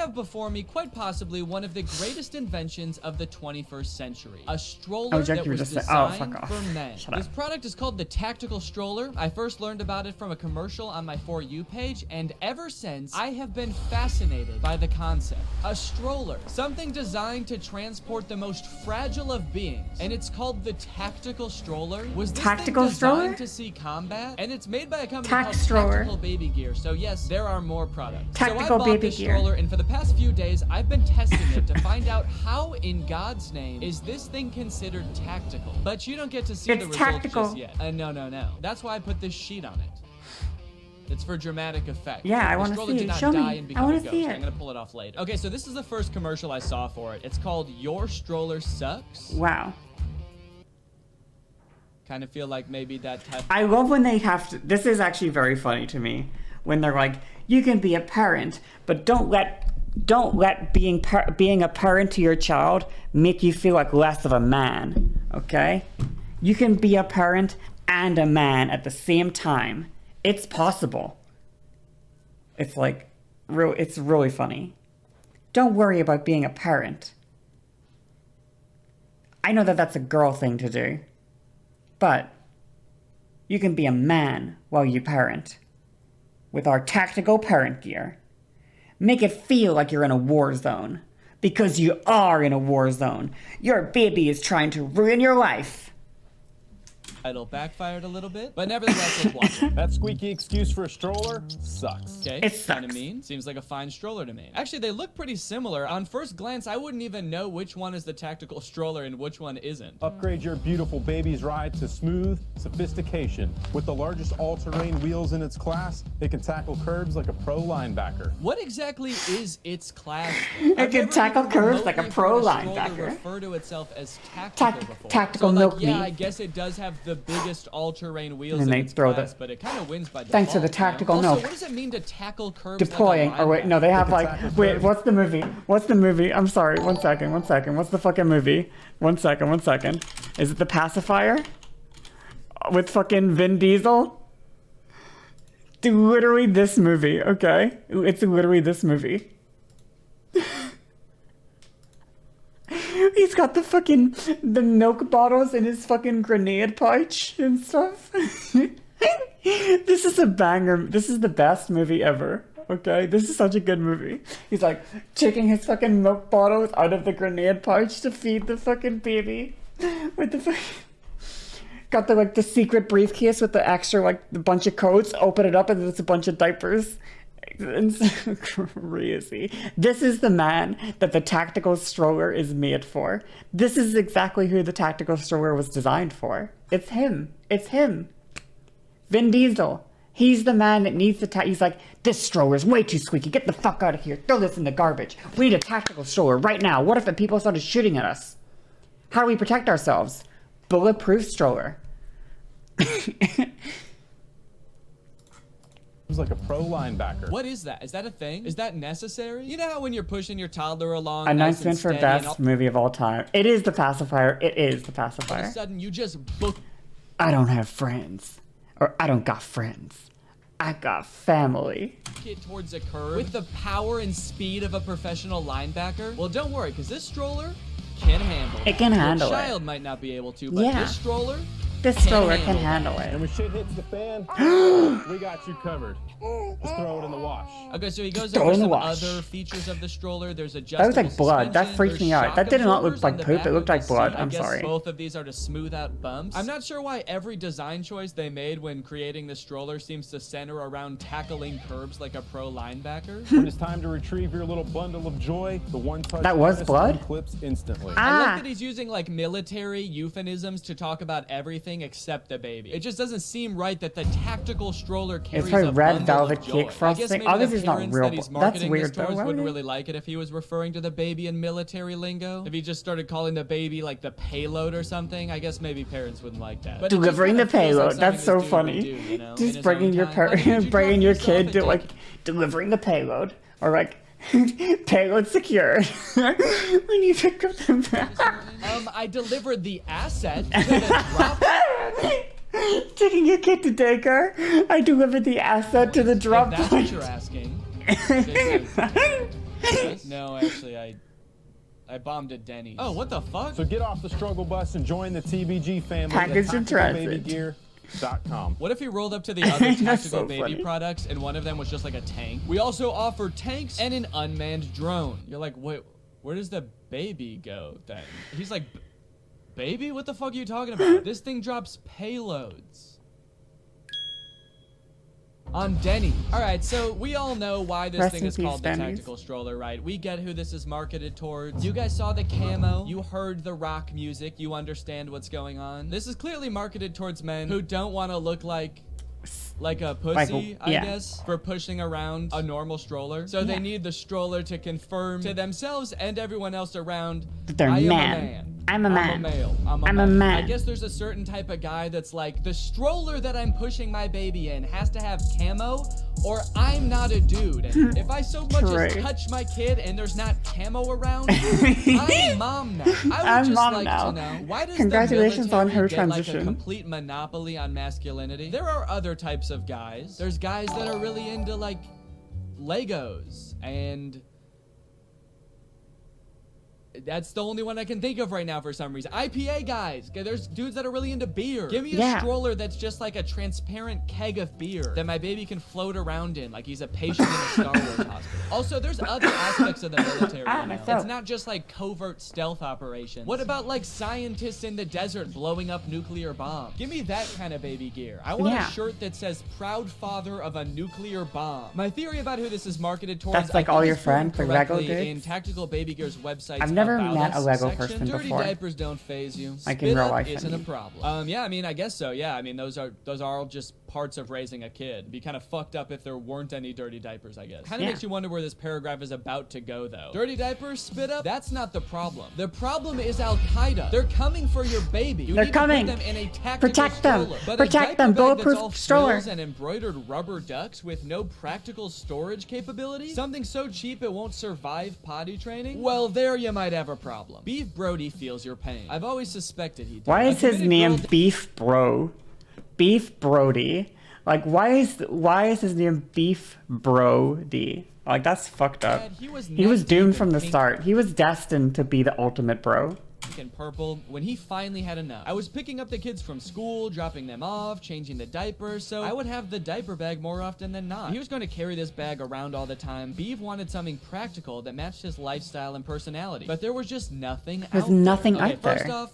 have before me quite possibly one of the greatest inventions of the 21st century. A stroller that was designed for men. This product is called the Tactical Stroller. I first learned about it from a commercial on my For You page, and ever since, I have been fascinated by the concept. A stroller, something designed to transport the most fragile of beings, and it's called the Tactical Stroller. Was this thing designed to see combat? And it's made by a company called Tactical Baby Gear. So yes, there are more products. So I bought this stroller, and for the past few days, I've been testing it to find out how, in God's name, is this thing considered tactical. But you don't get to see the results just yet. No. That's why I put this sheet on it. It's for dramatic effect. Yeah, I want to see it. Show me. I want to see it. I'm going to pull it off later. Okay, so this is the first commercial I saw for it. It's called Your Stroller Sucks. Wow. Kind of feel like maybe that type. I love when they have to. This is actually very funny to me when they're like, you can be a parent, but don't let being a parent to your child make you feel like less of a man. Okay? You can be a parent and a man at the same time. It's possible. It's like, it's really funny. Don't worry about being a parent. I know that that's a girl thing to do, but you can be a man while you parent with our tactical parent gear. Make it feel like you're in a war zone, because you are in a war zone. Your baby is trying to ruin your life. Title backfired a little bit, but nevertheless, let's watch it. That squeaky excuse for a stroller sucks. Okay, it sucks. Kind of mean. Seems like a fine stroller to me. Actually, they look pretty similar. On first glance, I wouldn't even know which one is the tactical stroller and which one isn't. Upgrade your beautiful baby's ride to smooth sophistication. With the largest all-terrain wheels in its class, it can tackle curbs like a pro linebacker. What exactly is its class? It can tackle curves like a pro linebacker. Refer to itself as tactical before. Tactical so, like, milk yeah, meat. I guess it does have the biggest all-terrain wheels and in they its throw class, but it kind of wins by default. Thanks to the tactical Also, milk. what does it mean to tackle curbs? Deploying. Like a or wait, no, they have like. Wait, curbs. What's the movie? I'm sorry. One second. What's the fucking movie? One second. Is it The Pacifier? With fucking Vin Diesel? Literally this movie, okay? It's literally this movie. He's got the milk bottles in his fucking grenade pouch and stuff. This is a banger. This is the best movie ever. Okay, this is such a good movie. He's like taking his fucking milk bottles out of the grenade pouch to feed the fucking baby. With the got the secret briefcase with the extra the bunch of coats. Open it up and there's a bunch of diapers. It's so crazy. This is the man that the tactical stroller is made for. This is exactly who the tactical stroller was designed for. It's him. Vin Diesel. He's the man that needs the he's like, this stroller's way too squeaky. Get the fuck out of here. Throw this in the garbage. We need a tactical stroller right now. What if the people started shooting at us? How do we protect ourselves? Bulletproof stroller. Like a pro linebacker. What is that? Is that a thing? Is that necessary? You know how when you're pushing your toddler along, announcement for best movie of all time. It is The Pacifier. It is The Pacifier. All of a sudden, you just book. I don't have friends, or I don't got friends. I got family. It towards a curve with the power and speed of a professional linebacker. Well, don't worry, because this stroller can handle it. It can handle it. Your child might not be able to, but this stroller. This stroller can handle it. And when shit hits the fan, we got you covered. Let's throw it in the wash. Okay, so he goes over some other features of the stroller. There's adjustable That was like blood. That freaked me out. That did not look like poop. It looked like blood. I'm sorry. Both of these are to smooth out bumps. I'm not sure why every design choice they made when creating the stroller seems to center around tackling curbs like a pro linebacker. When it's time to retrieve your little bundle of joy, the one-touch that was blood clips instantly. I like that he's using like military euphemisms to talk about everything except the baby. It just doesn't seem right that the tactical stroller carries it's her a red bundle velvet of joy. cake frosting. Obviously, it's not real. That's weird. Though, wouldn't really like it if he was referring to the baby in military lingo. If he just started calling the baby like the payload or something, I guess maybe parents wouldn't like that. But delivering the payload. Like that's so funny. Do, you know, just bringing your bringing your kid to like delivering the payload or like. Payload secured. When you pick up the bag. I delivered the asset to the drop. Taking your kid to daycare. I delivered the asset to the drop If that's point. what you're asking. No, actually, I bombed a Denny's. Oh, what the fuck? So get off the struggle bus and join the TBG family Package in at transit. tacticalbabygear.com. What if he rolled up to the other tactical so baby funny. products and one of them was just like a tank? We also offer tanks and an unmanned drone. You're like, wait, where does the baby go then? He's like, baby? What the fuck are you talking about? This thing drops payloads. On Denny. Alright, so we all know why this thing is called the tactical stroller, right? We get who this is marketed towards. You guys saw the camo. You heard the rock music. You understand what's going on. This is clearly marketed towards men who don't want to look like a pussy, I guess, for pushing around a normal stroller. So they need the stroller to confirm to themselves and everyone else around that they're I am a man. man. I'm a man. I'm a male. I'm a man. I guess there's a certain type of guy that's like, the stroller that I'm pushing my baby in has to have camo or I'm not a dude. And if I so much as touch my kid and there's not camo around, I'm mom now. I would just like to know, why does Congratulations the on her get transition. like a complete monopoly on masculinity? There are other types of guys. There's guys that are really into like Legos, and that's the only one I can think of right now for some reason. IPA guys. There's dudes that are really into beer. Give me a stroller that's just like a transparent keg of beer that my baby can float around in like he's a patient in a Star Wars hospital. Also, there's other aspects of the military now. It's not just like covert stealth operations. What about like scientists in the desert blowing up nuclear bombs? Give me that kind of baby gear. I want a shirt that says proud father of a nuclear bomb. My theory about who this is marketed towards, that's like all your friends, the Lego dudes? In Tactical Baby Gear's website. I've never met a Lego person Dirty before. diapers don't phase you. Like in real life, isn't a problem. Yeah, I mean, I guess so. Yeah, I mean, those are all just parts of raising a kid. It'd be kind of fucked up if there weren't any dirty diapers, I guess. Kind of makes you wonder where this paragraph is about to go, though. Dirty diapers, spit up. That's not the problem. The problem is Al Qaeda. They're coming for your baby. You need coming. To put them in a tactical Protect them. stroller. But Protect them. Bulletproof stroller. Frills and embroidered rubber ducks with no practical storage capability. Something so cheap it won't survive potty training. Well, there you might have a problem. Beef Brody feels your pain. I've always suspected he did. Why is his name Beef Bro? Beef Brody. Like, why is his name Beef Brody? Like, that's fucked up. Dad, he was doomed from the start. He was destined to be the ultimate bro. And purple when he finally had enough. I was picking up the kids from school, dropping them off, changing the diapers, so I would have the diaper bag more often than not. He was going to carry this bag around all the time. Beeve wanted something practical that matched his lifestyle and personality, but there was just nothing out there. There's nothing out there. First off,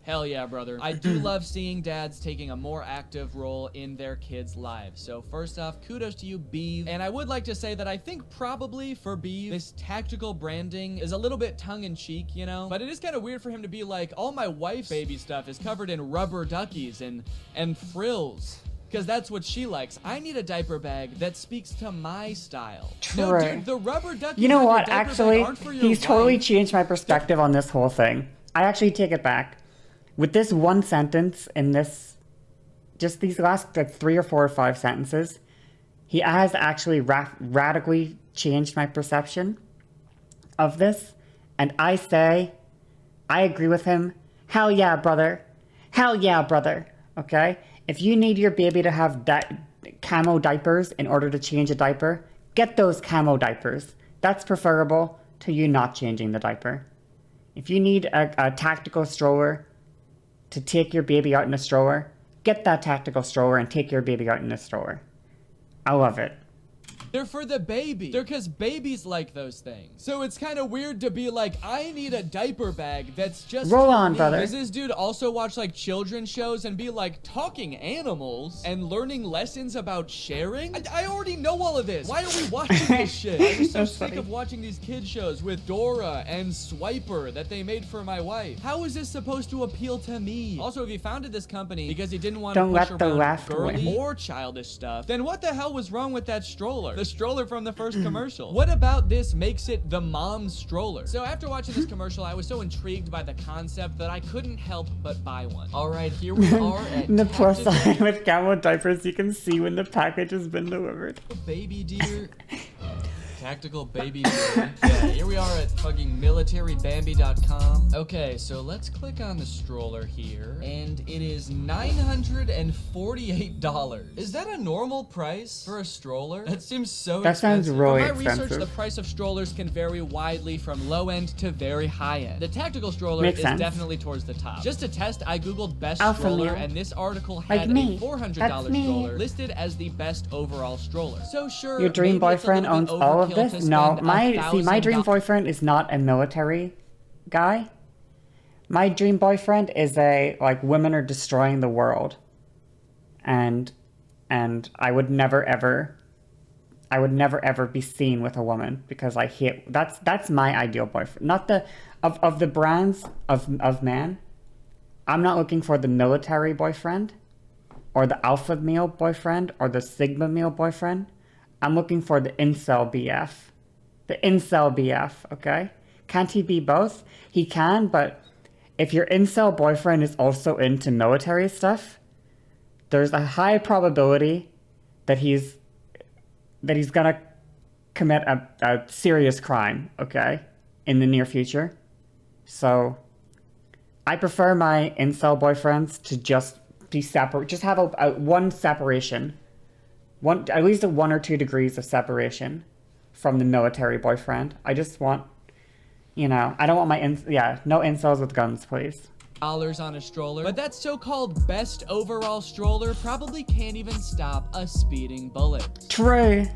hell yeah, brother. I do love seeing dads taking a more active role in their kids' lives. So first off, kudos to you, Beeve. And I would like to say that I think probably for Beeve, this tactical branding is a little bit tongue-in-cheek, you know? But it is kind of weird for him to be like, all my wife's baby stuff is covered in rubber duckies and frills. Because that's what she likes. I need a diaper bag that speaks to my style. True. No, dude, the rubber duckies. You know what? Diaper Actually, bag aren't for your he's wife. totally changed my perspective on this whole thing. I actually take it back. With this one sentence in this, just these last like 3 or 4 or 5 sentences, he has actually radically changed my perception of this. And I say, I agree with him. Hell yeah, brother. Hell yeah, brother. Okay? If you need your baby to have camo diapers in order to change a diaper, get those camo diapers. That's preferable to you not changing the diaper. If you need a tactical stroller to take your baby out in a stroller, get that tactical stroller and take your baby out in a stroller. I love it. They're for the baby. They're because babies like those things. So it's kind of weird to be like, I need a diaper bag that's just roll for on, me. brother. Does this dude also watch like children's shows and be like talking animals and learning lessons about sharing? I already know all of this. Why are we watching this shit? I'm so sick of watching these kid shows with Dora and Swiper that they made for my wife. How is this supposed to appeal to me? Also, if he founded this company because he didn't want to push around girly or childish stuff, then what the hell was wrong with that stroller? The stroller from the first commercial. What about this makes it the mom stroller? So after watching this commercial, I was so intrigued by the concept that I couldn't help but buy one. All right, here we are at the plus sign with camo diapers. You can see when the package has been delivered. Baby dear. Tactical baby stroller. Yeah, here we are at fucking militarybambi.com. Okay, so let's click on the stroller here, and it is $948. Is that a normal price for a stroller? That seems so expensive. That sounds really From my expensive. research, the price of strollers can vary widely from low end to very high end. The tactical stroller Makes is sense. definitely towards the top. Just to test, I googled best Alpha stroller, male. and this article Like had me. a $400 That's me. stroller listed as the best overall stroller. So sure, Your dream maybe it's a boyfriend little owns bit all of overkill this? to No, spend my dream $1,000. boyfriend is not a military guy. My dream boyfriend is a, like, women are destroying the world. And I would never ever be seen with a woman because I hate, that's my ideal boyfriend. Not the, of the brands of man. I'm not looking for the military boyfriend or the alpha male boyfriend or the sigma male boyfriend. I'm looking for the incel BF. The incel BF, okay? Can't he be both? He can, but if your incel boyfriend is also into military stuff, there's a high probability that he's gonna commit a serious crime, okay? In the near future. So I prefer my incel boyfriends to just be separate, just have a one separation. At least a 1 or 2 degrees of separation from the military boyfriend. I just want, you know, I don't want no incels with guns, please. On a stroller, but that so-called best overall stroller probably can't even stop a speeding bullet. True.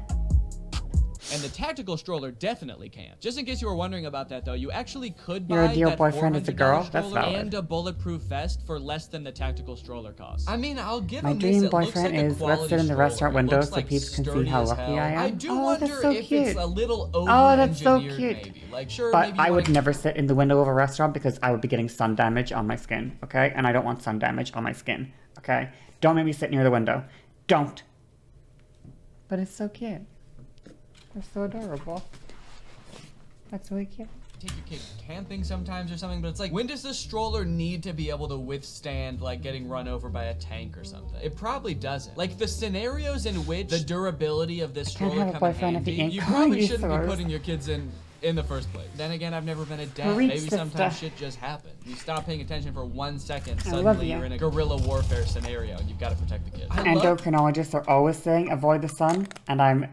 And the tactical stroller definitely can. Just in case you were wondering about that, though, you actually could Your buy ideal that boyfriend is a girl? $400 That's stroller valid. and a bulletproof vest for less than the tactical stroller costs. I mean, I'll give My him dream this. It looks boyfriend like a is, let's quality sit in the stroller. restaurant It window looks, so like, peeps can see sturdy how as lucky hell. I am. I do Oh, wonder that's so if cute. it's a little Oh, that's so over-engineered, cute. maybe. Like, sure, But maybe I you would wanna never sit in the window of a restaurant because I would be getting sun damage on my skin, okay? And I don't want sun damage on my skin, okay? Don't make me sit near the window. Don't. But it's so cute. They're so adorable. That's really cute. take your kid camping sometimes or something, but it's like, when does the stroller need to be able to withstand like getting run over by a tank or something? It probably doesn't. Like the scenarios in which the durability of this stroller come in handy, you probably shouldn't be putting your kids in the first place. Then again, I've never been a dad. Maybe sometimes shit just happens. You stop paying attention for 1 second, suddenly you're in a guerrilla warfare scenario and you've got to protect the kids. Endocrinologists are always saying avoid the sun, and I'm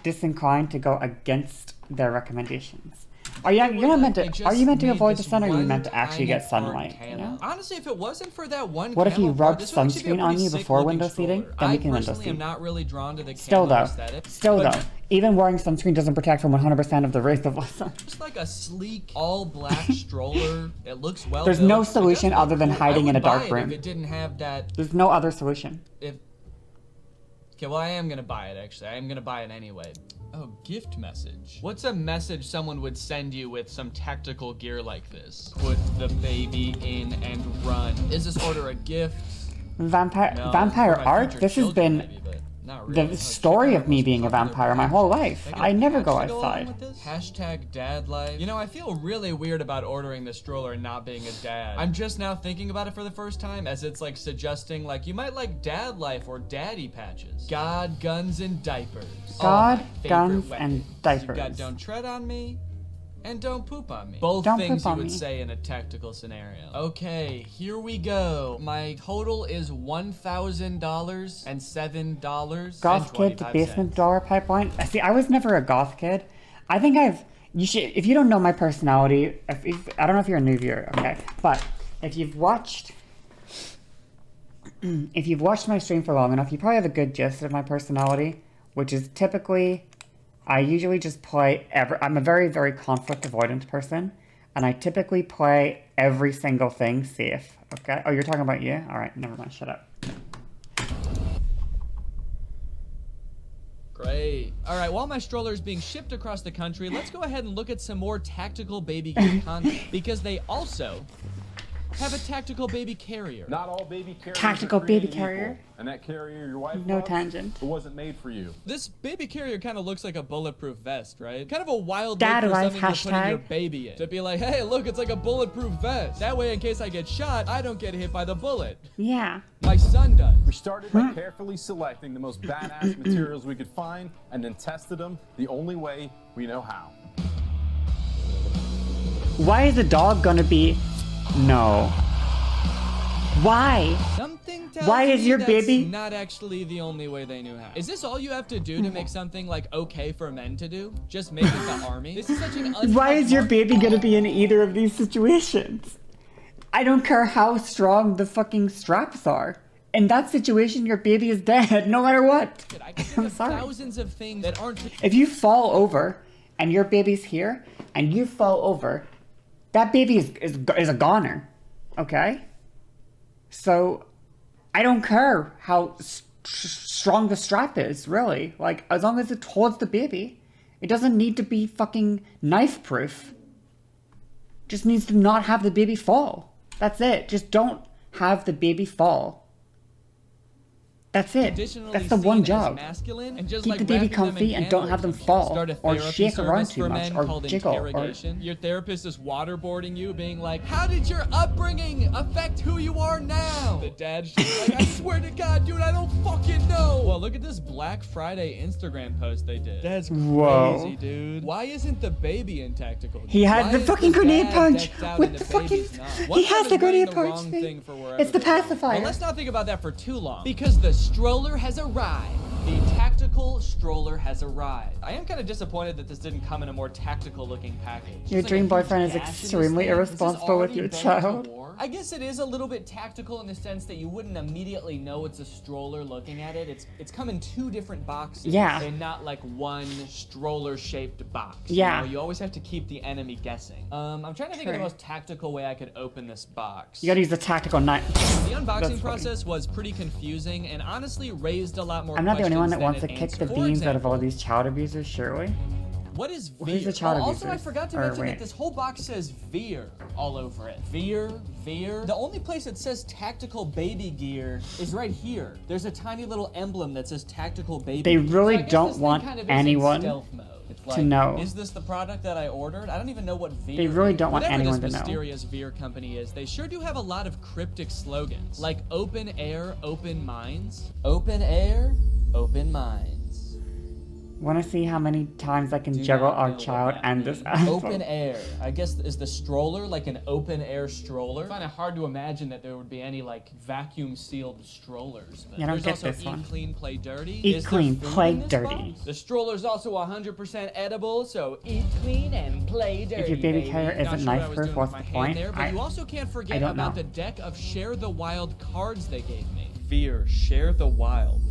disinclined to go against their recommendations. Are you meant to avoid the sun, or are you meant to actually get sunlight? You know? Honestly, if it wasn't for that one, what if you rubbed sunscreen on you before window seating? Then we can window seat. I'm not really drawn to the Still though, even wearing sunscreen doesn't protect from 100% of the rays of the sun. Just like a sleek, all-black stroller. It looks well. There's no solution other than hiding in a dark room. If it didn't have that. There's no other solution. Okay, well, I am gonna buy it, actually. I am gonna buy it anyway. Oh, gift message. What's a message someone would send you with some tactical gear like this? Put the baby in and run. Is this order a gift? Vampire art? This has been the story of me being a vampire my whole life. I never go outside. Hashtag dad life. You know, I feel really weird about ordering the stroller and not being a dad. I'm just now thinking about it for the first time, as it's like suggesting like you might like dad life or daddy patches. God, guns, and diapers. God, guns, and diapers. You got don't tread on me and don't poop on me. Both things you would say in a tactical scenario. Okay, here we go. My total is $1,000 and $7. Goth kid, the basement door pipeline. See, I was never a goth kid. I think you should, if you don't know my personality, I don't know if you're a new viewer, okay? But if you've watched my stream for long enough, you probably have a good gist of my personality, which is typically, I usually just play I'm a very, very conflict avoidant person, and I typically play every single thing safe, okay? Oh, you're talking about you? All right, never mind, shut up. Great. All right, while my stroller is being shipped across the country, let's go ahead and look at some more tactical baby gear content, because they also have a tactical baby carrier. Not all baby carriers Tactical are created baby carrier? equal. And that carrier your wife No loves, tangent. it wasn't made for you. This baby carrier kind of looks like a bulletproof vest, right? Kind of a wild Dad look for wife something to put in your hashtag. baby in. To be like, hey, look, it's like a bulletproof vest. That way, in case I get shot, I don't get hit by the bullet. Yeah. My son does. We started by carefully selecting the most badass materials we could find and then tested them the only way we know how. Why is the dog gonna be... No. Why? Something tells Why is me your that's baby- not actually the only way they knew how. Is this all you have to do to make something like okay for men to do? Just make it the army? This is such an Why is your market. baby gonna be in either of these situations? I don't care how strong the fucking straps are. In that situation, your baby is dead, no matter what. I can think I'm of sorry. thousands of things that aren't. If you fall over and your baby's here and you fall over, that baby is a goner, okay? So I don't care how strong the strap is, really. Like, as long as it holds the baby, it doesn't need to be fucking knife proof. Just needs to not have the baby fall. That's it. Just don't have the baby fall. That's it. That's the one job. Keep Keep the baby comfy and don't have them fall or shake around too much or jiggle. Or... Your therapist is waterboarding you, being like, how did your upbringing affect who you are now? The dad's just like, I swear to God, dude, I don't fucking know. Well, look at this Black Friday Instagram post they did. That's crazy, Whoa. dude. Why isn't the baby in tactical? He had Why the is fucking the grenade dad punch decked out with and the baby's fucking... not? He One has is the wearing grenade the punch wrong thing. thing for wherever It's the they go. pacifier. Well, let's not think about that for too long, because the stroller has arrived. The tactical stroller has arrived. I am kind of disappointed that this didn't come in a more tactical looking package. Your It's dream like a huge boyfriend is gash in this extremely thing. This has irresponsible with already your been to child. war. I guess it is a little bit tactical in the sense that you wouldn't immediately know it's a stroller looking at it. It's come in two different boxes. Yeah. And not like one stroller shaped box. Yeah. You always have to keep the enemy guessing. I'm trying to think of the True. most tactical way I could open this box. You gotta use the tactical knife. The unboxing That's funny. process was pretty confusing and honestly raised a lot more I'm not the only one that questions wants than to it kick the answered. For beans out of all example, these child abusers, surely. what is Who's Veer? the child Also, I abusers? forgot to Or mention wait. that this whole box says Veer all over it. Veer. The only place it says tactical baby gear is right here. There's a tiny little emblem that says tactical baby They gear. really So I guess don't this thing want kind of is in anyone stealth mode. It's to like, know. Is this the product that I ordered? I don't even know what Veer They really is. don't want Whatever anyone this to know. mysterious Veer company is, they sure do have a lot of cryptic slogans. Like open air, open minds. Open air, open minds. Want to see how many times I can Do juggle not our know what child that and this means. album. Open air. I guess is the stroller like an open air stroller? I find it hard to imagine that there would be any like vacuum sealed strollers. But Yeah, I don't there's get also this eat one. clean, play dirty. Eat Is there clean, food play in this dirty. box? The stroller's also 100% edible, so eat clean and play dirty. your baby carrier Not isn't sure what I knife was proof, doing what's with the my hand point? There, but you also can't forget don't about know. the deck of Share the Wild cards they gave me. Veer, Share the Wild.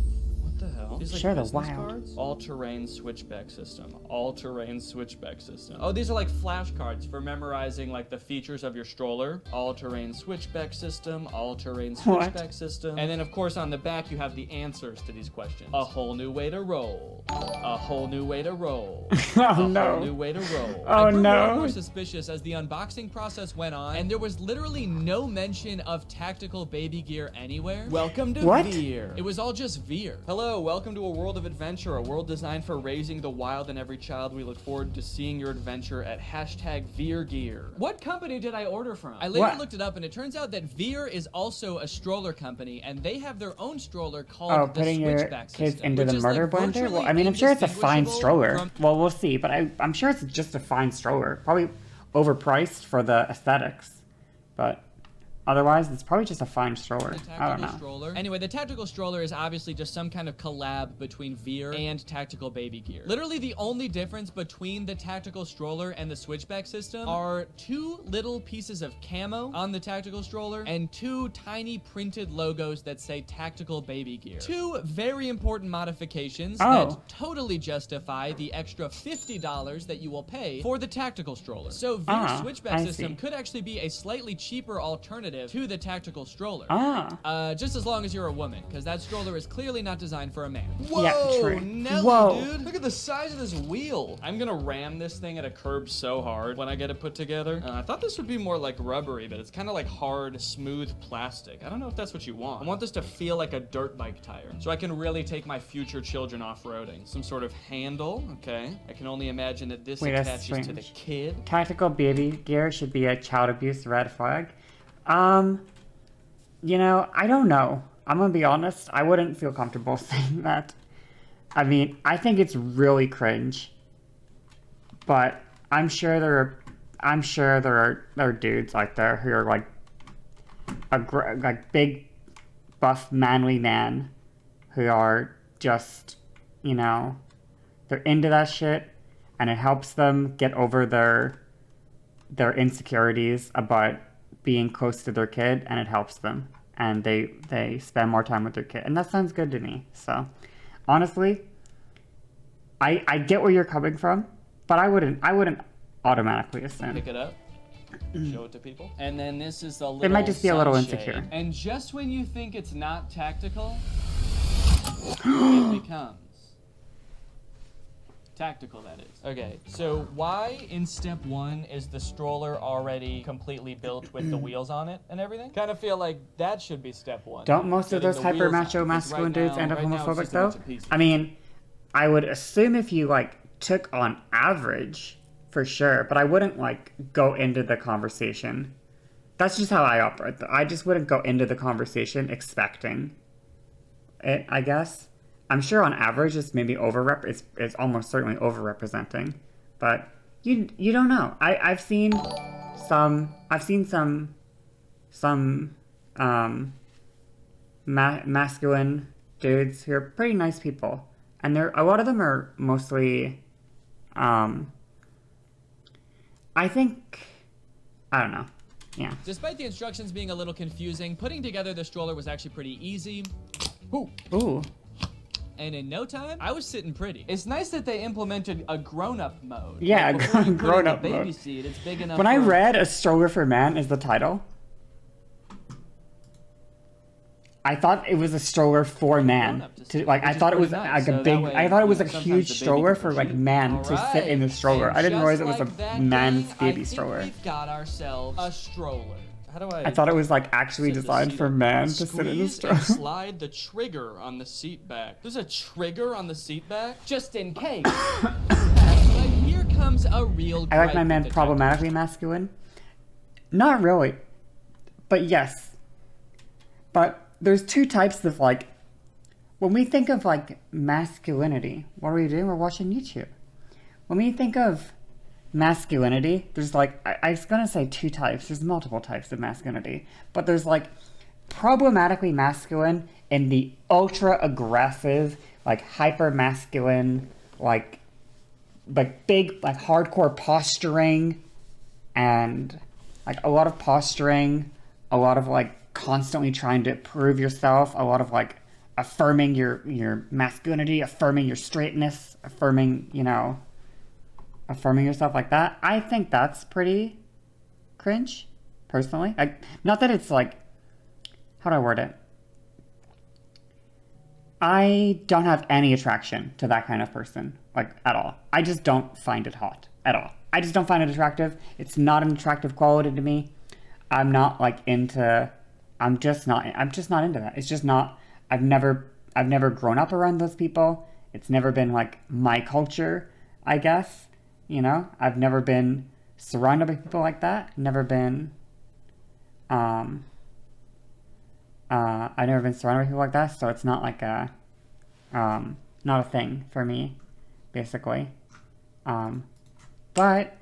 What the hell? These, like, Share the business Wild. cards? All-terrain switchback system. All-terrain switchback system. Oh, these are like flashcards for memorizing like the features of your stroller. All-terrain switchback system. All-terrain What? switchback system. And then of course on the back you have the answers to these questions. A whole new way to roll. A whole new way to roll. Oh A whole no. new way to roll. Oh, I grew more and no. more suspicious as the unboxing process went on, and there was literally no mention of tactical baby gear anywhere. Welcome to What? Veer. It was all just Veer. Hello, welcome to a world of adventure, a world designed for raising the wild in every child. We look forward to seeing your adventure at #VeerGear. What company did I order from? I later What? looked it up, and it turns out that Veer is also a stroller company, and they have their own stroller called Oh, the putting your Switchback kids system, into which the is, murder like, blender? Well, virtually I mean, I'm sure it's a fine indistinguishable stroller. from- Well, we'll see, but I'm sure it's just a fine stroller. Probably overpriced for the aesthetics, but otherwise, it's probably just a fine stroller. The I don't tactical know. stroller. Anyway, the tactical stroller is obviously just some kind of collab between Veer and tactical baby gear. Literally the only difference between the tactical stroller and the switchback system are two little pieces of camo on the tactical stroller and two tiny printed logos that say tactical baby gear. Two very important modifications Oh. that totally justify the extra $50 that you will pay for the tactical stroller. So Veer's Ah, switchback I system see. could actually be a slightly cheaper alternative alternative to the tactical stroller. Just as long as you're a woman, because that stroller is clearly not designed for a man. Whoa, yeah, true. Nelly, dude. Look at the size of this wheel. I'm gonna ram this thing at a curb so hard when I get it put together. I thought this would be more like rubbery, but it's kind of like hard, smooth plastic. I don't know if that's what you want. I want this to feel like a dirt bike tire, so I can really take my future children off-roading. Some sort of handle, okay. I can only imagine that this attaches to the kid. Tactical baby gear should be a child abuse red flag. You know, I don't know. I'm gonna be honest, I wouldn't feel comfortable saying that. I mean, I think it's really cringe. But I'm sure there are dudes out there who are like big, buff, manly men who are just, you know, they're into that shit, and it helps them get over their insecurities about being close to their kid, and it helps them, and they spend more time with their kid, and that sounds good to me. So honestly, I get where you're coming from, but I wouldn't automatically assume. Pick it up, show it to people, and then this is a little. It might just be a little sunshade. insecure. And just when you think it's not tactical, it becomes tactical, that is. Okay, so why in step 1 is the stroller already completely built with the wheels on it and everything? Kind of feel like that should be step 1. Don't most of those hyper macho masculine dudes end up homophobic though? I mean, I would assume if you like took on average, for sure, but I wouldn't like go into the conversation. That's just how I operate. I just wouldn't go into the conversation expecting it, I guess. I'm sure on average it's maybe it's almost certainly overrepresenting, but you don't know. I've seen some masculine dudes who are pretty nice people, and a lot of them are mostly I don't know. Yeah. Despite the instructions being a little confusing, putting together the stroller was actually pretty easy. Ooh. And in no time, I was sitting pretty. It's nice that they implemented a grown-up mode. Yeah, like grown-up baby mode. Seat, it's big enough. When I read "A Stroller for Man" is the title, I thought it was a stroller for man. I thought it was like a big. I thought it was a huge stroller for like men to sit in the stroller. I didn't realize it was a man's baby stroller. We've got ourselves a stroller. How do I thought it was like actually designed for men to sit in the stroller. Slide the trigger on the seat back. There's a trigger on the seat back, just in case. But here comes a real. I like my men problematically masculine. Not really, but yes. But there's two types of like. When we think of like masculinity, what are we doing? We're watching YouTube. When we think of masculinity, there's like, I was gonna say two types, there's multiple types of masculinity, but there's like problematically masculine in the ultra aggressive, like hyper masculine, like big, like hardcore posturing, and like a lot of posturing, a lot of like constantly trying to prove yourself, a lot of like affirming your masculinity, affirming your straightness, affirming, you know, affirming yourself like that. I think that's pretty cringe, personally. Not that it's like, how do I word it? I don't have any attraction to that kind of person, like, at all. I just don't find it hot, at all. I just don't find it attractive. It's not an attractive quality to me. I'm not, like, into... I'm just not into that. It's just not... I've never grown up around those people. It's never been, like, my culture, I guess. You know, I've never been surrounded by people like that. Never been, I've never been surrounded by people like that. So it's not like not a thing for me, basically. But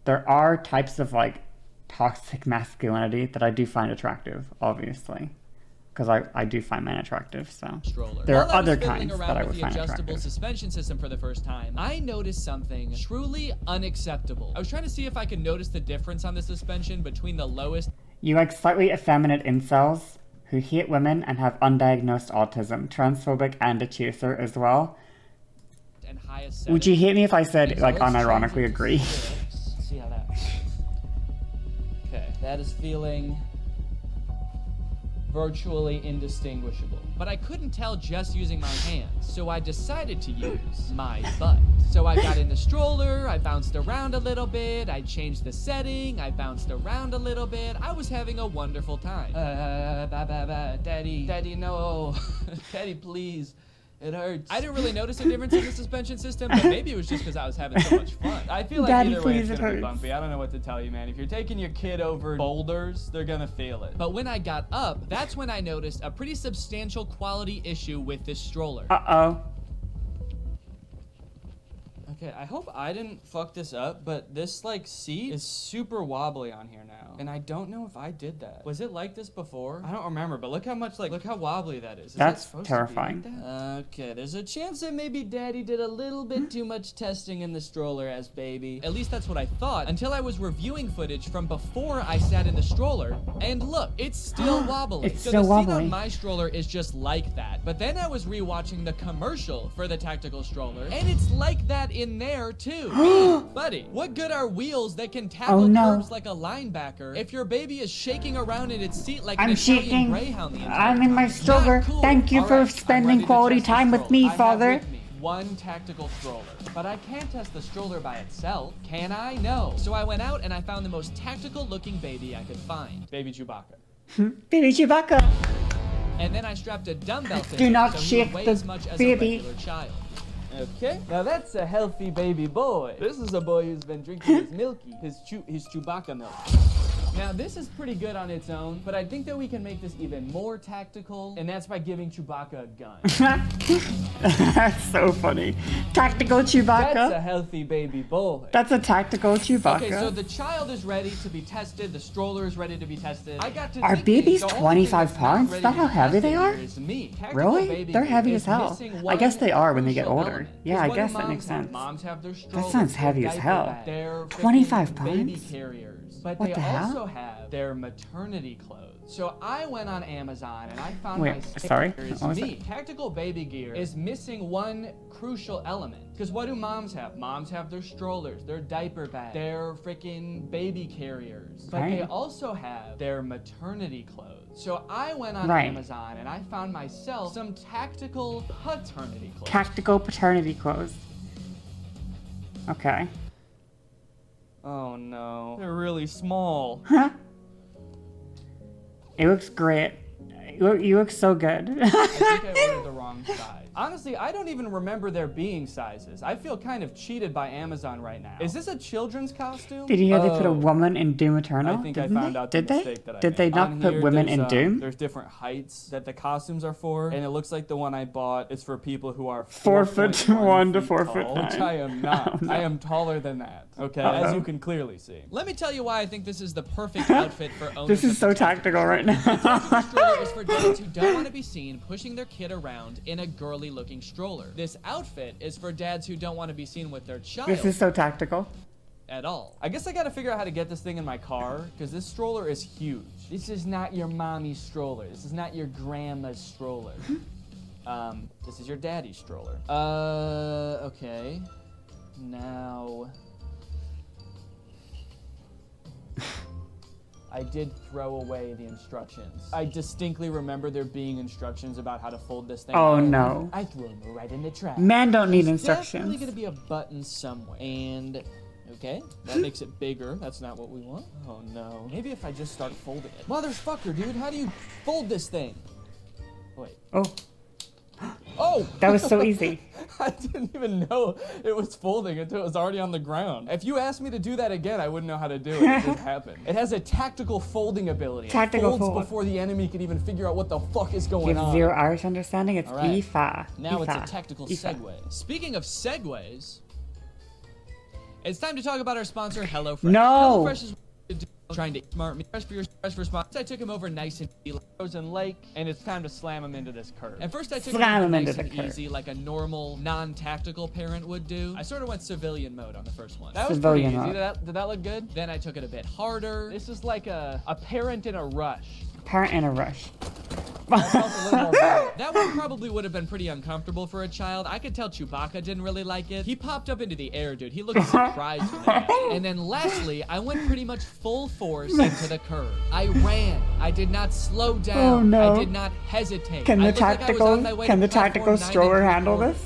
there are types of like toxic masculinity that I do find attractive, obviously. Because I do find men attractive, so there are other kinds that I would find attractive. Adjustable suspension system for the first time, I noticed something truly unacceptable. I was trying to see if I could notice the difference on the suspension between the lowest. You like slightly effeminate incels who hate women and have undiagnosed autism, transphobic and a chaser as well. And highest. Would you hate me if I said like unironically agree? See how that. Okay, That is feeling virtually indistinguishable. But I couldn't tell just using my hands, so I decided to use my butt. So I got in the stroller, I bounced around a little bit, I changed the setting, I bounced around a little bit. I was having a wonderful time. Daddy, no. Daddy, please. It hurts. I didn't really notice a difference in the suspension system, but maybe it was just because I was having so much fun. I feel like Daddy, either way it's please, gonna it be hurts. bumpy. I don't know what to tell you, man. If you're taking your kid over boulders, they're gonna feel it. But when I got up, that's when I noticed a pretty substantial quality issue with this stroller. Uh-oh. Okay, I hope I didn't fuck this up, but this, like, seat is super wobbly on here now. And I don't know if I did that. Was it like this before? I don't remember, but look how much, like, look how wobbly that is. Is That's that supposed terrifying. to be like that? Okay, there's a chance that maybe Daddy did a little bit too much testing in the stroller as baby. At least that's what I thought, until I was reviewing footage from before I sat in the stroller. And look, it's still wobbly. It's so still the seat wobbly. on my stroller is just like that. But then I was rewatching the commercial for the tactical stroller, and it's like that in there too. Buddy, what good are wheels that can tackle curves like a linebacker if your baby is shaking around in its seat like an Italian greyhound the entire I'm in my time? stroller. Not cool. Thank you All for right, I'm spending ready to quality test the time with stroller. me, I have Father. with me one tactical stroller, but I can't test the stroller by itself, can I? No. So I went out and I found the most tactical looking baby I could find. Baby Chewbacca. Baby Chewbacca. And then I strapped a dumbbell to Do him not so he shake would weigh the as much as baby. a regular child. Okay, now that's a healthy baby boy. This is a boy who's been drinking his milky, his Chewbacca milk. Now this is pretty good on its own, but I think that we can make this even more tactical, and that's by giving Chewbacca a gun. That's so funny. Tactical Chewbacca. That's a healthy baby boy. That's a tactical Chewbacca. Okay, so the child is ready to be tested, the stroller is ready to be tested. I got to Are thinking, babies the only 25 thing that's not pounds? Is ready that to how be heavy tested they are? here is me. Tactical Really? baby They're gear heavy is as hell. missing I guess one they are when they get crucial older. element. Yeah, 'Cause I what do guess that moms makes have? sense. Moms have their strollers, sounds their heavy as diaper hell. bag, their 25 freaking baby pounds? carriers. But What they the hell? also have their maternity clothes. So I went on Amazon and I found Wait, my sticker. sorry? It's What was me. Tactical baby gear is missing one crucial element. Because what do moms have? Moms have their strollers, their diaper bag, their freaking baby carriers. But they Right. also have their maternity clothes. So I went on Right. Amazon and I found myself some tactical paternity clothes. Tactical paternity clothes. Okay. Oh no. They're really small. Huh? It looks great. You look so good. I think I ordered the wrong size. Honestly, I don't even remember there being sizes. I feel kind of cheated by Amazon right now. Is this a children's costume? Did you hear they put a Oh. woman in Doom Eternal? I think Didn't I found they? out the Did they? mistake that I Did made. they not On put here, women there's, in Doom? There's different heights that the costumes are for, and it looks like the one I bought is for people who are 4'1" to 4'9", 4'9", which I am not. Oh, no. I am taller than that. Okay, Uh-oh. as you can clearly see. Let me tell you why I think this is the perfect outfit for owners. This is so tactical right now. The stroller is for dads who don't want to be seen pushing their kid around in a girly-looking stroller. This outfit is for dads who don't want to be seen with their child This is so tactical. at all. I guess I gotta figure out how to get this thing in my car, because this stroller is huge. This is not your mommy's stroller. This is not your grandma's stroller. This is your daddy's stroller. Okay. Now... I did throw away the instructions. I distinctly remember there being instructions about how to fold this thing. Oh, out. no. I threw them right in the trash. Men don't need There's definitely instructions. gonna be a button somewhere. And, okay, that makes it bigger. That's not what we want. Oh no. Maybe if I just start folding it. Motherfucker, dude, how do you fold this thing? Wait. Oh, Oh! that was so easy. I didn't even know it was folding until it was already on the ground. If you asked me to do that again, I wouldn't know how to do it. It just happened. It has a tactical folding ability. Tactical it folds fold. before the enemy can even figure out what the fuck is You going have on. 0 Irish understanding? It's All right. Aoife. Now it's a Aoife. tactical Aoife. segue. Speaking of segues, it's time to talk about our sponsor, HelloFresh. No! HelloFresh is trying to smart me. Fresh for your fresh response. I took him over nice and easy, like frozen lake, and it's time to slam him into this curve. At first, I took Slam him him over into nice the and curve. easy, like a normal, non-tactical parent would do. I sort of went civilian mode on the first one. That was Civilian pretty easy. mode. Did that look good? Then I took it a bit harder. This is like a parent in a rush. Parent in a rush. That felt a little more right. That one probably would have been pretty uncomfortable for a child. I could tell Chewbacca didn't really like it. He popped up into the air, dude. He looked surprised when I got it. And then lastly, I went pretty much full force into the curb. I ran. I did not slow down. Oh, no. I did not hesitate. Can the tactical stroller handle this?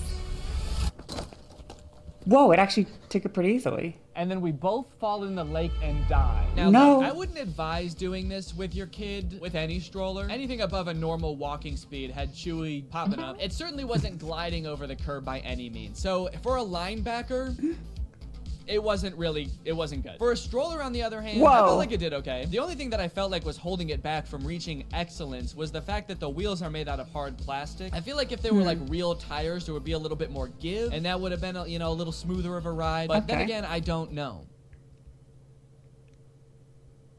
Whoa, it actually took it pretty easily. And then we both fall in the lake and die. Now, no. Look, I wouldn't advise doing this with your kid with any stroller. Anything above a normal walking speed had Chewie popping up. It certainly wasn't gliding over the curb by any means. So for a linebacker, it wasn't good. For a stroller, on the other hand, I felt like it did okay. The only thing that I felt like was holding it back from reaching excellence was the fact that the wheels are made out of hard plastic. I feel like if they were like real tires, there would be a little bit more give, and that would have been, a little smoother of a ride. But then again, I don't know.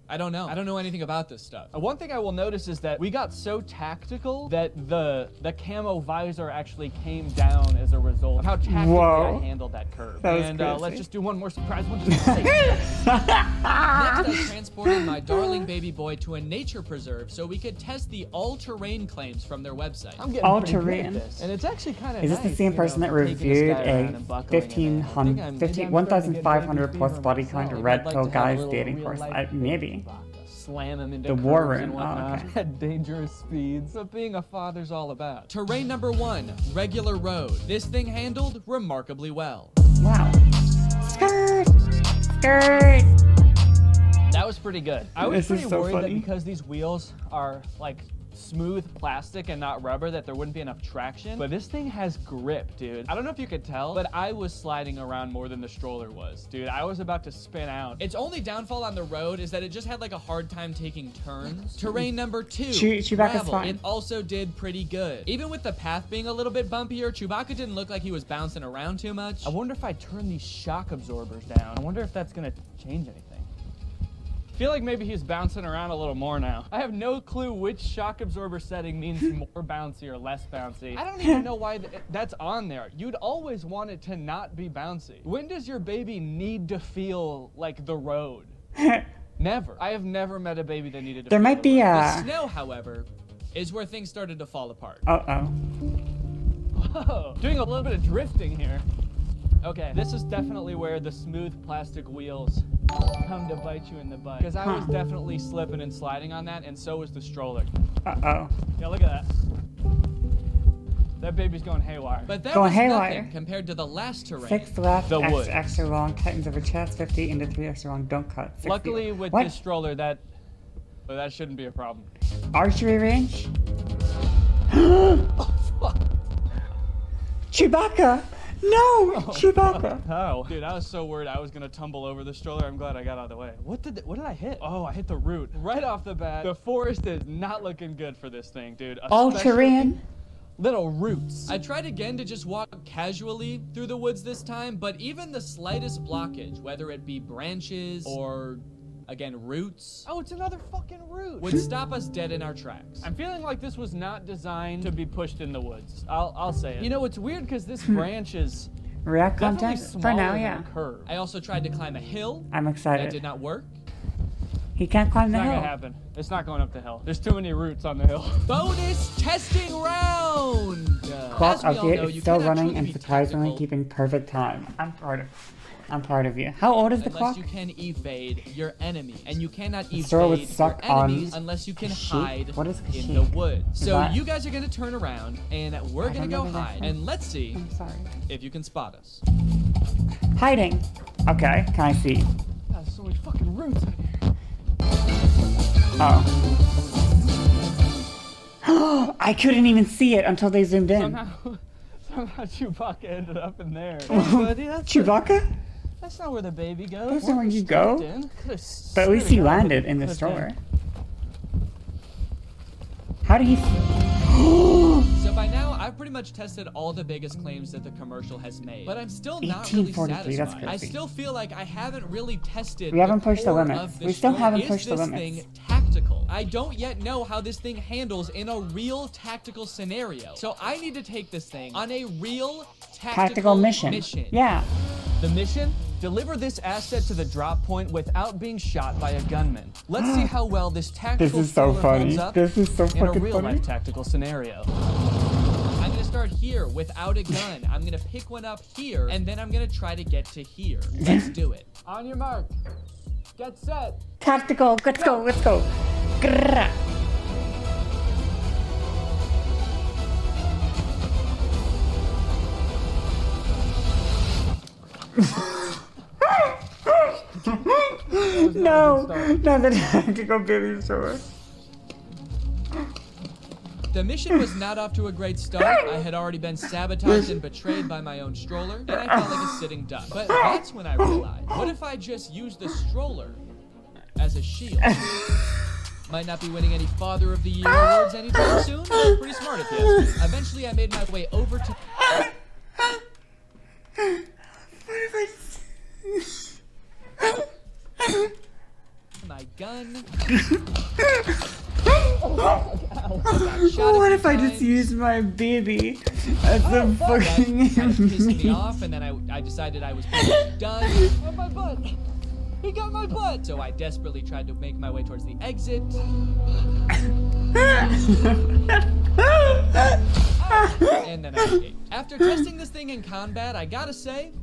I don't know anything about this stuff. One thing I will notice is that we got so tactical that the camo visor actually came down as a result of how tactically I handled that curve. And let's just do one more surprise one just to say. Next, I transported my darling baby boy to a nature preserve so we could test the all-terrain claims from their website. I'm getting all-terrain, and it's actually kind of nice. Is this the same person that reviewed a 1,500 plus body count red pill guys dating course? Maybe. Slam him into the war room at dangerous speeds. But being a father's all about. Terrain number 1, regular road. This thing handled remarkably well. Wow. Skirt! Skirt! That was pretty good. I was pretty worried funny. that because these wheels are like smooth plastic and not rubber that there wouldn't be enough traction, but this thing has grip, dude. I don't know if you could tell, but I was sliding around more than the stroller was, dude. I was about to spin out. Its only downfall on the road is that it just had like a hard time taking turns. Terrain number 2, Chewbacca's fine. It also did pretty good. Even with the path being a little bit bumpier, Chewbacca didn't look like he was bouncing around too much. I wonder if I turn these shock absorbers down. I wonder if that's gonna change anything. I feel like maybe he's bouncing around a little more now. I have no clue which shock absorber setting means more bouncy or less bouncy. I don't even know why that's on there. You'd always want it to not be bouncy. When does your baby need to feel like the road? Never. I have never met a baby that needed to feel the road. The snow, however, is where things started to fall apart. Whoa. Doing a little bit of drifting here. Okay, this is definitely where the smooth plastic wheels come to bite you in the butt. Because I was definitely slipping and sliding on that, and so was the stroller. Yeah, look at that. That baby's going haywire. But that was nothing compared to the last terrain. 6 left, extra long, tightens over chest, 50 into 3 extra long, don't cut. 60. Luckily with this stroller, that shouldn't be a problem. Archery range? Oh, fuck. Chewbacca! No! Chewbacca! Oh. Dude, I was so worried I was gonna tumble over the stroller. I'm glad I got out of the way. What did I hit? Oh, I hit the root. Right off the bat. The forest is not looking good for this thing, dude. All-terrain? Little roots. I tried again to just walk casually through the woods this time, but even the slightest blockage, whether it be branches or again, roots. Oh, it's another fucking root. Would stop us dead in our tracks. I'm feeling like this was not designed to be pushed in the woods. I'll say it. You know, it's weird because this branch is react content for now, yeah. Curve. I also tried to climb a hill. I'm excited. That did not work. He can't climb the hill. It's not gonna happen. It's not going up the hill. There's too many roots on the hill. Bonus testing round. Clock update is still running and surprisingly keeping perfect time. I'm proud of you. How old is the clock? Unless you can evade your enemy, and you cannot evade your enemies unless you can hide in the woods. So you guys are gonna turn around, and we're gonna go hide, and let's see if you can spot us. Hiding. Okay, can I see? There's so many fucking roots in here. Oh. I couldn't even see it until they zoomed in. Somehow Chewbacca ended up in there. Hey, buddy, Chewbacca? That's not where the baby goes. That's not where you go. But at least he landed in the stroller. How did he... So by now, I've pretty much tested all the biggest claims that the commercial has made. But I'm still not really satisfied. That's crazy. I still feel like I haven't really tested. We haven't pushed the limits. We still haven't pushed the limits. Is this thing tactical? I don't yet know how this thing handles in a real tactical scenario. So I need to take this thing on a real tactical mission. Yeah. The mission Deliver this asset to the drop point without being shot by a gunman. Let's see how well this tactical stroller holds up This is so in a fucking real funny. life tactical scenario. I'm gonna start here without a gun. I'm gonna pick one up here, and then I'm gonna try to get to here. Let's do it. On your mark. Get set. Tactical. Let's go. Let's go. Grrrr. No, not the tactical baby stroller. The mission was not off to a great start. I had already been sabotaged and betrayed by my own stroller, and I felt like a sitting duck. But that's when I realized, what if I just use the stroller as a shield? Might not be winning any Father of the Year awards anytime soon, but pretty smart if you ask me. Eventually, I made my way over to... my gun. What if I just used my baby as a fucking... That kind of pissed me off, and then I decided I was pretty much done. Oh, my butt. He got my butt. So I desperately tried to make my way towards the exit. And then I escaped. After testing this thing in combat, I gotta say,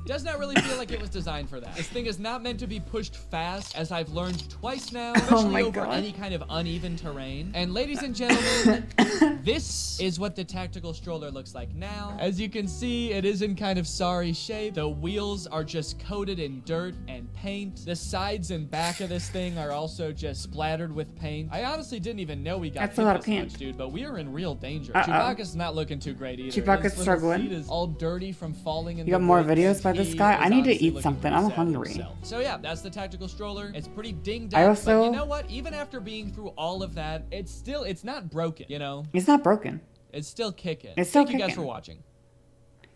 does not really feel like it was designed for that. This thing is not meant to be pushed fast, as I've learned twice now, especially over any kind of uneven terrain. And ladies and gentlemen, this is what the tactical stroller looks like now. As you can see, it is in kind of sorry shape. The wheels are just coated in dirt and paint. The sides and back of this thing are also just splattered with paint. I honestly didn't even know we got That's a lot of paint, much, dude, but we are in real danger. Chewbacca's not looking too great either. Chewbacca's struggling. His little seat is all dirty from falling in You the got more woods. videos by this guy? I need to Honestly eat something. I'm hungry. so yeah, that's the tactical stroller. It's pretty dinged up, I also... but you know what? Even after being through all of that, it's not broken, you know? It's not broken. It's still kicking. It's still Thank you guys kicking. for watching.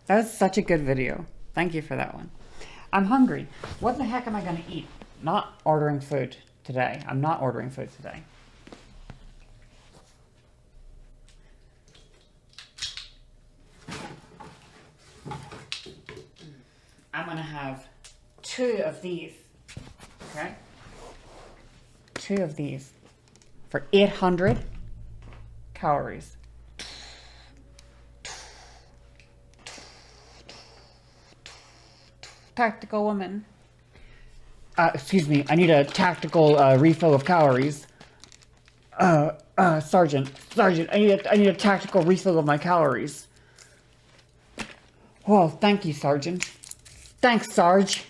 That was such a good video. Thank you for that one. I'm hungry. What the heck am I gonna eat? Not ordering food today. I'm not ordering food today. I'm gonna have 2 of these, okay? 2 of these for 800 calories. Tactical woman. Excuse me, I need a tactical refill of calories. Sergeant, I need a tactical refill of my calories. Oh, thank you, Sergeant. Thanks, Sarge.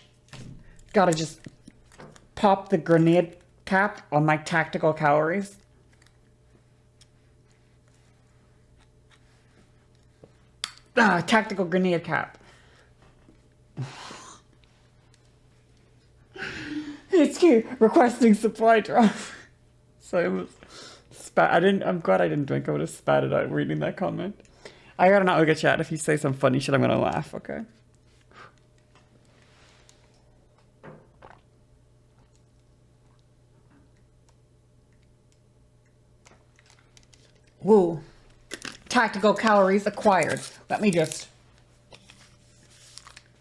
Gotta just pop the grenade cap on my tactical calories. Tactical grenade cap. It's cute. Requesting supply drop. So it was I'm glad I didn't drink. I would have spat it out reading that comment. I gotta not look at chat. If you say some funny shit, I'm gonna laugh, okay? Woo. Tactical calories acquired. Let me just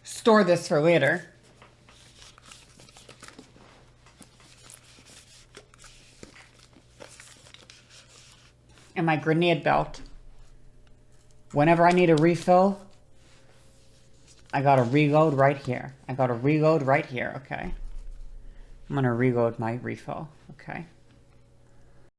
store this for later. And my grenade belt. Whenever I need a refill, I gotta reload right here. Okay? I'm gonna reload my refill, okay?